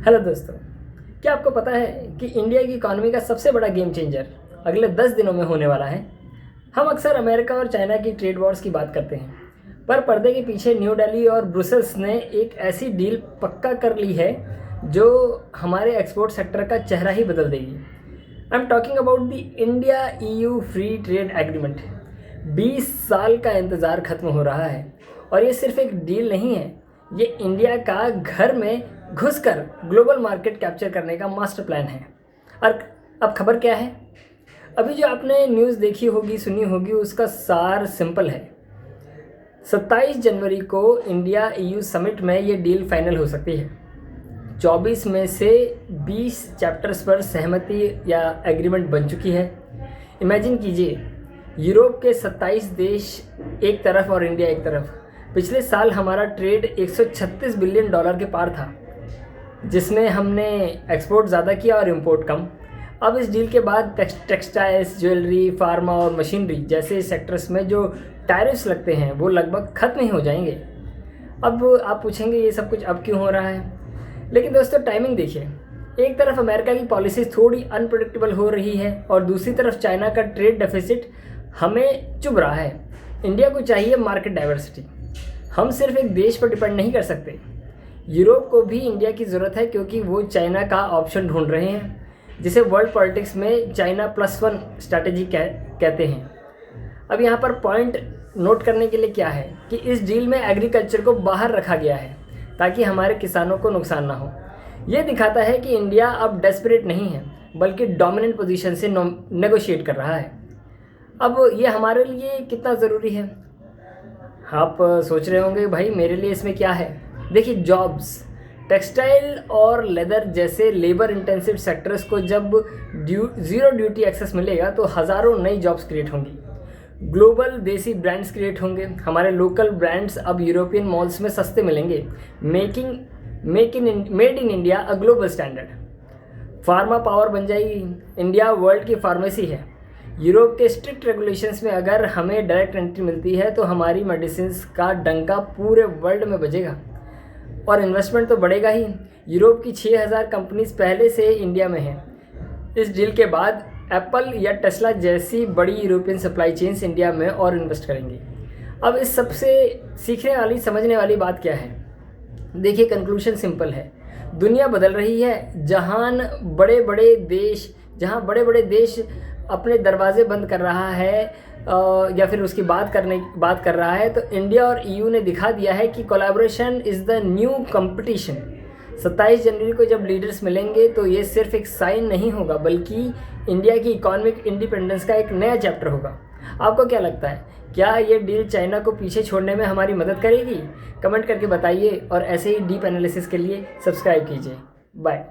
Hello दोस्तों, क्या आपको पता है कि इंडिया की इकॉनमी का सबसे बड़ा गेम चेंजर अगले 10 दिनों में होने वाला है। हम अक्सर अमेरिका और चाइना की ट्रेड वॉर्स की बात करते हैं, पर पर्दे के पीछे न्यू दिल्ली और ब्रुसेल्स ने एक ऐसी डील पक्का कर ली है जो हमारे एक्सपोर्ट सेक्टर का चेहरा ही बदल देगी। I am talking about the India EU free trade agreement. 20 साल का इंतज़ार खत्म हो रहा है और ये सिर्फ एक डील नहीं है, ये इंडिया का घर में घुसकर ग्लोबल मार्केट कैप्चर करने का मास्टर प्लान है। और अब खबर क्या है? अभी जो आपने न्यूज़ देखी होगी, सुनी होगी, उसका सार सिंपल है। 27 जनवरी को इंडिया EU समिट में ये डील फाइनल हो सकती है। 24 में से 20 चैप्टर्स पर सहमति या एग्रीमेंट बन चुकी है। इमेजिन कीजिए, यूरोप के 27 देश एक तरफ और इंडिया एक तरफ। पिछले साल हमारा ट्रेड 136 बिलियन डॉलर के पार था, जिसमें हमने एक्सपोर्ट ज़्यादा किया और इंपोर्ट कम। अब इस डील के बाद टेक्सटाइल्स, ज्वेलरी, फार्मा और मशीनरी जैसे सेक्टर्स में जो टैरिफ्स लगते हैं वो लगभग ख़त्म ही हो जाएंगे। अब आप पूछेंगे ये सब कुछ अब क्यों हो रहा है, लेकिन दोस्तों टाइमिंग देखिए। एक तरफ अमेरिका की पॉलिसीज़ थोड़ी अनप्रेडिक्टेबल हो रही है और दूसरी तरफ चाइना का ट्रेड डेफिसिट हमें चुभ रहा है। इंडिया को चाहिए मार्केट डाइवर्सिटी। हम सिर्फ एक देश पर डिपेंड नहीं कर सकते। यूरोप को भी इंडिया की ज़रूरत है क्योंकि वो चाइना का ऑप्शन ढूंढ रहे हैं, जिसे वर्ल्ड पॉलिटिक्स में चाइना +1 स्ट्रैटेजी कहते हैं। अब यहाँ पर पॉइंट नोट करने के लिए क्या है कि इस डील में एग्रीकल्चर को बाहर रखा गया है ताकि हमारे किसानों को नुकसान ना हो। ये दिखाता है कि इंडिया अब डेस्परेट नहीं है, बल्कि डोमिनेंट पोजीशन से नेगोशिएट कर रहा है। अब ये हमारे लिए कितना ज़रूरी है? आप सोच रहे होंगे भाई मेरे लिए इसमें क्या है। देखिए, जॉब्स, टेक्सटाइल और लेदर जैसे लेबर इंटेंसिव सेक्टर्स को जब ज़ीरो ड्यूटी एक्सेस मिलेगा तो हज़ारों नई जॉब्स क्रिएट होंगी। ग्लोबल देसी ब्रांड्स क्रिएट होंगे। हमारे लोकल ब्रांड्स अब यूरोपियन मॉल्स में सस्ते मिलेंगे। Made in India a global standard. Pharma power बन जाएगी। इंडिया वर्ल्ड की फार्मेसी है। यूरोप के स्ट्रिक्ट रेगुलेशंस में अगर हमें डायरेक्ट एंट्री मिलती है तो हमारी मेडिसिन्स का डंका पूरे वर्ल्ड में बजेगा और इन्वेस्टमेंट तो बढ़ेगा ही। यूरोप की 6000 कंपनीज पहले से इंडिया में हैं। इस डील के बाद एप्पल या टेस्ला जैसी बड़ी यूरोपियन सप्लाई चेन्स इंडिया में और इन्वेस्ट करेंगी। अब इस सबसे सीखने वाली, समझने वाली बात क्या है? देखिए, कंक्लूशन सिंपल है। दुनिया बदल रही है। जहाँ बड़े बड़े देश अपने दरवाजे बंद कर रहा है या फिर उसकी बात कर रहा है, तो इंडिया और EU ने दिखा दिया है कि collaboration is the new competition. 27 जनवरी को जब लीडर्स मिलेंगे तो ये सिर्फ एक साइन नहीं होगा, बल्कि इंडिया की इकोनॉमिक इंडिपेंडेंस का एक नया चैप्टर होगा। आपको क्या लगता है, क्या ये डील चाइना को पीछे छोड़ने में हमारी मदद करेगी? कमेंट करके बताइए और ऐसे ही डीप एनालिसिस के लिए सब्सक्राइब कीजिए। बाय।